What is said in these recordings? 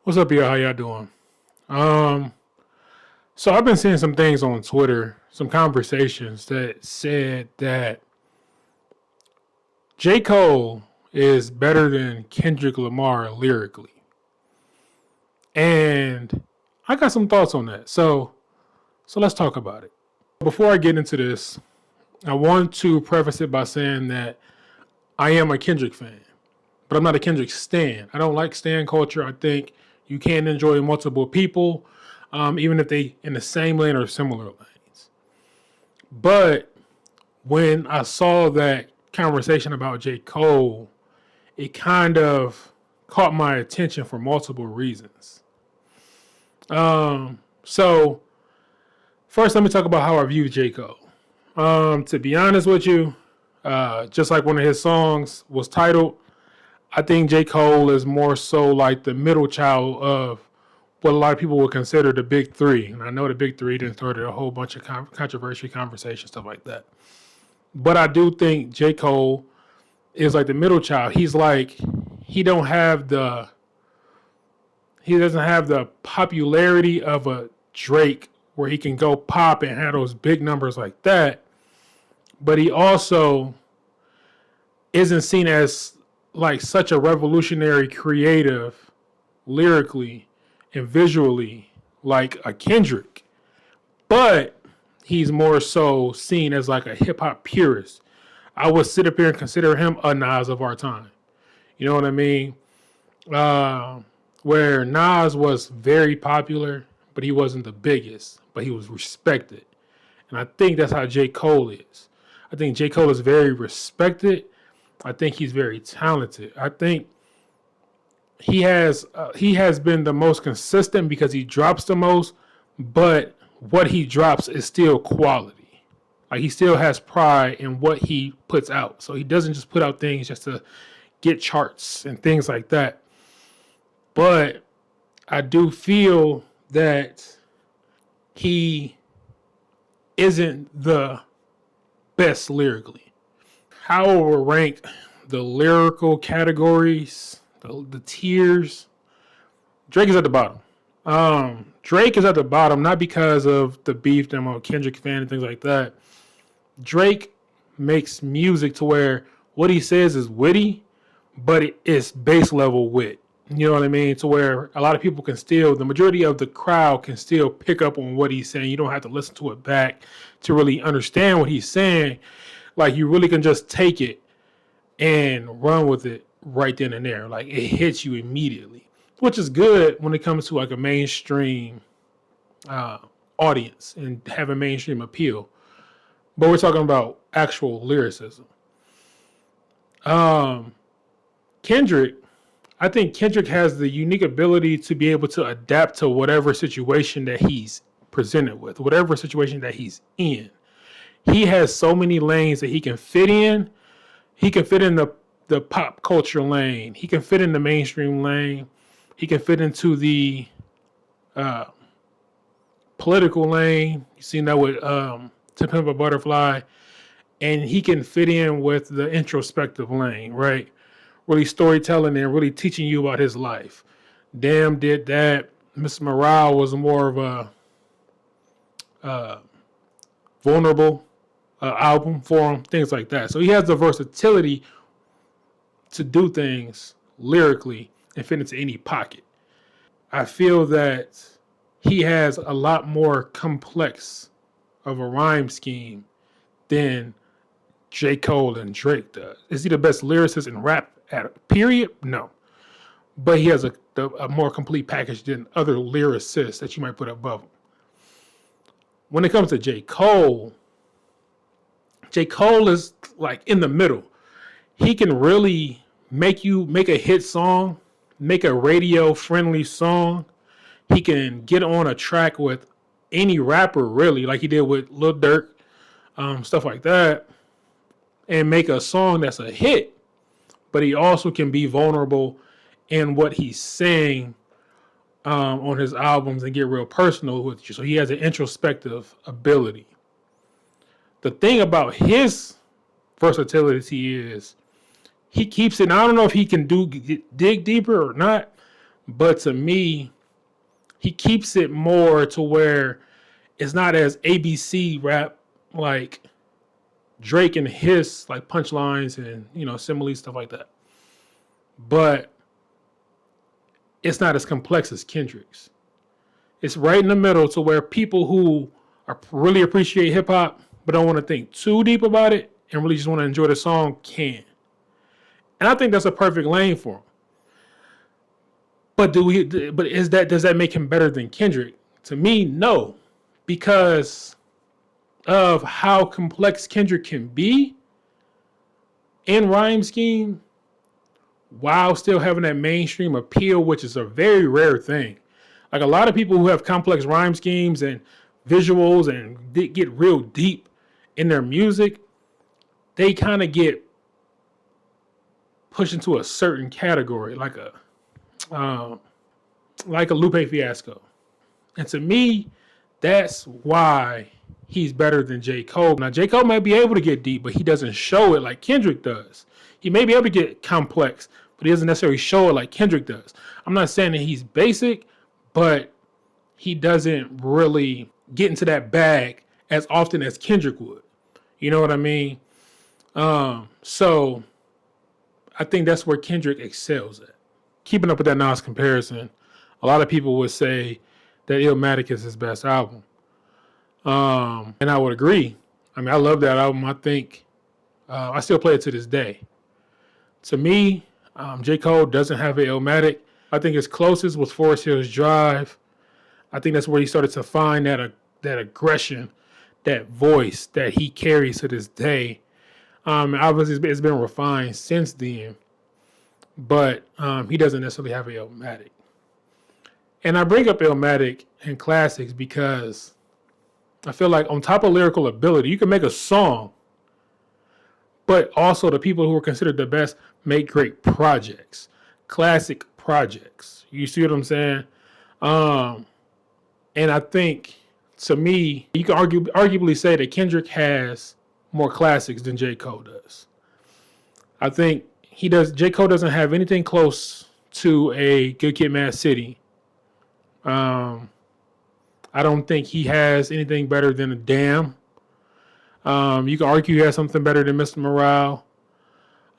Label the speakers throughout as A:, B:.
A: What's up, y'all? How y'all doing? Um, so I've been seeing some things on Twitter, some conversations that said that J. Cole is better than Kendrick Lamar lyrically. And I got some thoughts on that. So let's talk about it. Before I get into this, I want to preface it by saying that I am a Kendrick fan, but I'm not a Kendrick stan. I don't like stan culture. I think you can enjoy multiple people, even if they in the same lane or similar lanes. But when I saw that conversation about J. Cole, it kind of caught my attention for multiple reasons. So first, let me talk about how I view J. Cole. To be honest with you, just like one of his songs was titled, I think J. Cole is more so like the middle child of what a lot of people would consider the big three. And I know the big three didn't started a whole bunch of controversial conversations, stuff like that. But I do think J. Cole is like the middle child. He's like, he doesn't have the popularity of a Drake where he can go pop and have those big numbers like that. But he also isn't seen as like such a revolutionary creative lyrically and visually like a Kendrick. But he's more so seen as like a hip hop purist. I would sit up here and consider him a Nas of our time. You know what I mean? Where Nas was very popular, but he wasn't the biggest, but he was respected. And I think that's how J. Cole is. I think J. Cole is very respected. I think he's very talented. I think he has been the most consistent because he drops the most, but what he drops is still quality. Like he still has pride in what he puts out. So he doesn't just put out things just to get charts and things like that. But I do feel that he isn't the best lyrically. How I would rank the lyrical categories, the tiers, Drake is at the bottom. Drake is at the bottom not because of the beef that I'm a Kendrick fan and things like that. Drake makes music to where what he says is witty, but it's base level wit. You know what I mean? To where a lot of people can still, the majority of the crowd can still pick up on what he's saying. You don't have to listen to it back to really understand what he's saying. Like you really can just take it and run with it right then and there. Like it hits you immediately, which is good when it comes to like a mainstream audience and have a mainstream appeal. But we're talking about actual lyricism. Kendrick, I think Kendrick has the unique ability to be able to adapt to whatever situation that he's presented with, whatever situation that he's in. He has so many lanes that he can fit in. He can fit in the pop culture lane. He can fit in the mainstream lane. He can fit into the political lane. You've seen that with To Pimp a Butterfly. And he can fit in with the introspective lane, right? Really storytelling and really teaching you about his life. Damn did that. Miss Morale was more of a vulnerable album for him, things like that. So he has the versatility to do things lyrically and fit into any pocket. I feel that he has a lot more complex of a rhyme scheme than J. Cole and Drake does. Is he the best lyricist in rap at a period? No. But he has a more complete package than other lyricists that you might put above him. When it comes to J. Cole is like in the middle. He can really make a hit song, make a radio friendly song. He can get on a track with any rapper really, like he did with Lil Durk, stuff like that, and make a song that's a hit. But he also can be vulnerable in what he's saying on his albums and get real personal with you. So he has an introspective ability. The thing about his versatility is he keeps it. I don't know if he can dig deeper or not, But to me, he keeps it more to where it's not as ABC rap like Drake and his like punchlines and simile stuff like that. But it's not as complex as Kendrick's. It's right in the middle to where people who really appreciate hip hop but don't want to think too deep about it and really just want to enjoy the song can. And I think that's a perfect lane for him. But does that make him better than Kendrick? To me, no. Because of how complex Kendrick can be in rhyme scheme while still having that mainstream appeal, which is a very rare thing. Like a lot of people who have complex rhyme schemes and visuals and get real deep in their music, they kind of get pushed into a certain category, like a Lupe Fiasco. And to me, that's why he's better than J. Cole. Now, J. Cole might be able to get deep, but he doesn't show it like Kendrick does. He may be able to get complex, but he doesn't necessarily show it like Kendrick does. I'm not saying that he's basic, but he doesn't really get into that bag as often as Kendrick would. You know what I mean? So I think that's where Kendrick excels at. Keeping up with that Nas comparison, a lot of people would say that Illmatic is his best album. And I would agree. I mean, I love that album. I think I still play it to this day. To me, J. Cole doesn't have an Illmatic. I think his closest was Forest Hills Drive. I think that's where he started to find that aggression, that voice that he carries to this day. Obviously, it's been refined since then, but he doesn't necessarily have an Illmatic. And I bring up Illmatic and classics because I feel like on top of lyrical ability, you can make a song, but also the people who are considered the best make great projects, classic projects. You see what I'm saying? And I think, to me, you can arguably say that Kendrick has more classics than J. Cole does. I think J. Cole doesn't have anything close to a Good Kid, Mad City. I don't think he has anything better than a Damn. You can argue he has something better than Mr. Morale.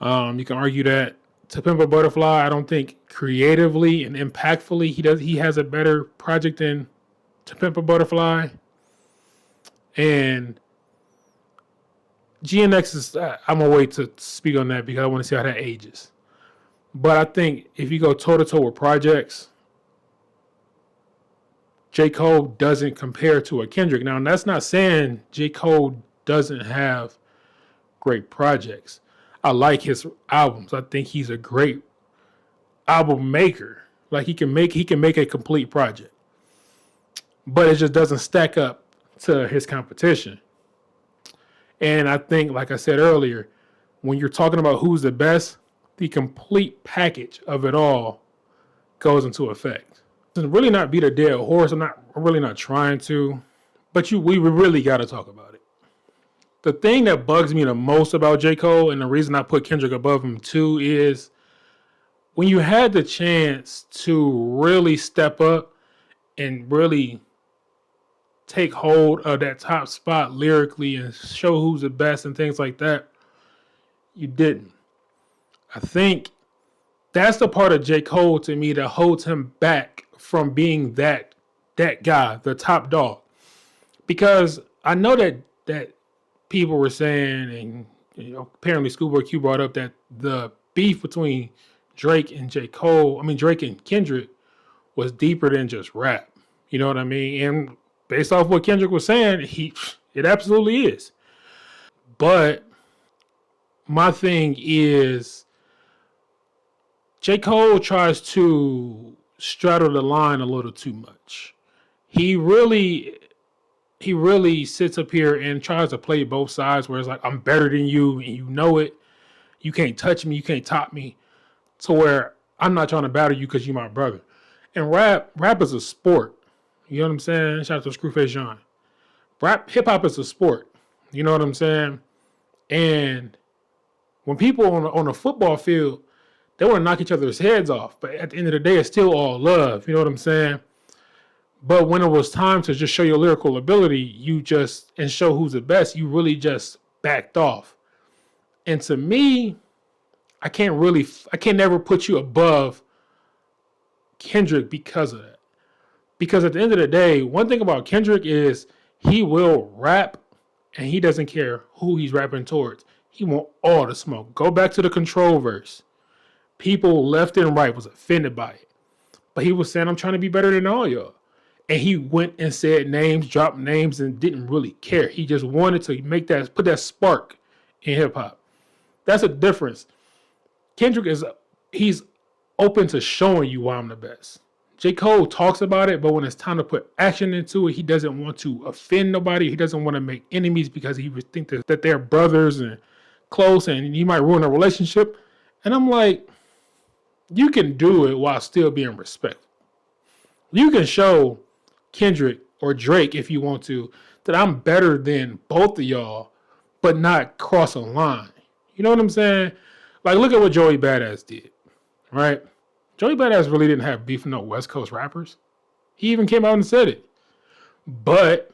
A: You can argue that To Pimp a Butterfly, I don't think creatively and impactfully he has a better project than To Pimp a Butterfly. And GNX is, I'm going to wait to speak on that because I want to see how that ages. But I think if you go toe-to-toe with projects, J. Cole doesn't compare to a Kendrick. Now, that's not saying J. Cole doesn't have great projects. I like his albums. I think he's a great album maker. Like he can make a complete project. But it just doesn't stack up to his competition. And I think, like I said earlier, when you're talking about who's the best, the complete package of it all goes into effect. To really not beat a dead horse, I'm really not trying to, but we really got to talk about it. The thing that bugs me the most about J. Cole, and the reason I put Kendrick above him too, is when you had the chance to really step up and really take hold of that top spot lyrically and show who's the best and things like that, you didn't. I think that's the part of J. Cole to me that holds him back from being that guy, the top dog. Because I know that people were saying, and apparently Schoolboy Q brought up that the beef between Drake and Drake and Kendrick was deeper than just rap. You know what I mean? And based off what Kendrick was saying, it absolutely is. But my thing is, J. Cole tries to straddle the line a little too much. He really sits up here and tries to play both sides, where it's like, I'm better than you and you know it. You can't touch me. You can't top me. To where I'm not trying to battle you because you're my brother. And rap is a sport. You know what I'm saying? Shout out to Screwface John. Hip hop is a sport. You know what I'm saying? And when people on a football field, They want to knock each other's heads off, but at the end of the day, it's still all love. You know what I'm saying? But when it was time to just show your lyrical ability, and show who's the best, you really just backed off. And to me, I can't never put you above Kendrick because of that. Because at the end of the day, one thing about Kendrick is he will rap and he doesn't care who he's rapping towards. He want all the smoke. Go back to the Control verse. People left and right was offended by it. But he was saying, I'm trying to be better than all y'all. And he went and said names, dropped names, and didn't really care. He just wanted to put that spark in hip hop. That's a difference. Kendrick he's open to showing you why I'm the best. J. Cole talks about it, but when it's time to put action into it, he doesn't want to offend nobody. He doesn't want to make enemies because he would think that they're brothers and close and he might ruin a relationship. And I'm like, you can do it while still being respectful. You can show Kendrick or Drake, if you want to, that I'm better than both of y'all, but not cross a line. You know what I'm saying? Like, look at what Joey Badass did, right? Joey Badass really didn't have beef with no West Coast rappers. He even came out and said it. But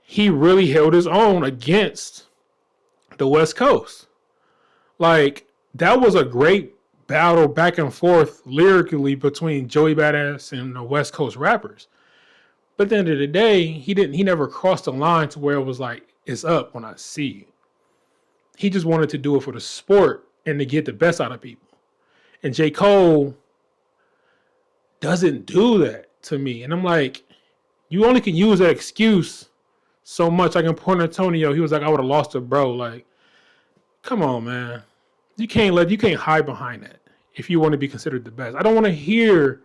A: he really held his own against the West Coast. Like, that was a great battle back and forth lyrically between Joey Badass and the West Coast rappers. But at the end of the day, he never crossed the line to where it was like, it's up when I see you. He just wanted to do it for the sport and to get the best out of people. And J. Cole doesn't do that to me. And I'm like, you only can use that excuse so much. Like in Port Antonio, he was like, I would have lost a bro. Like, come on, man. You can't hide behind that if you want to be considered the best. I don't want to hear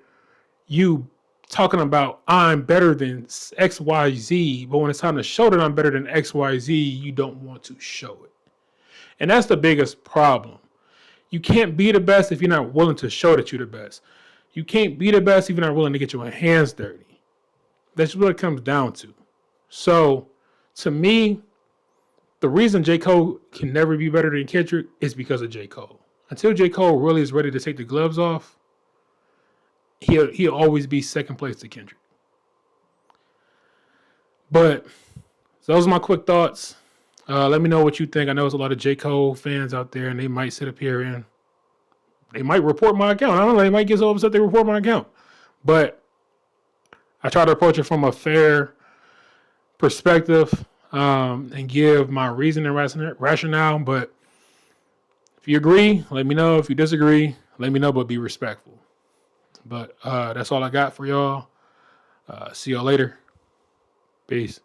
A: you talking about I'm better than XYZ, but when it's time to show that I'm better than XYZ, you don't want to show it. And that's the biggest problem. You can't be the best if you're not willing to show that you're the best. You can't be the best if you're not willing to get your hands dirty. That's what it comes down to. So, to me, the reason J. Cole can never be better than Kendrick is because of J. Cole. Until J. Cole really is ready to take the gloves off, he'll always be second place to Kendrick. But those are my quick thoughts. Let me know what you think. I know there's a lot of J. Cole fans out there, and they might sit up here and they might report my account. I don't know. They might get so upset they report my account. But I try to approach it from a fair perspective and give my reason and rationale. But if you agree, let me know. If you disagree, let me know, but be respectful. But that's all I got for y'all. See y'all later. Peace.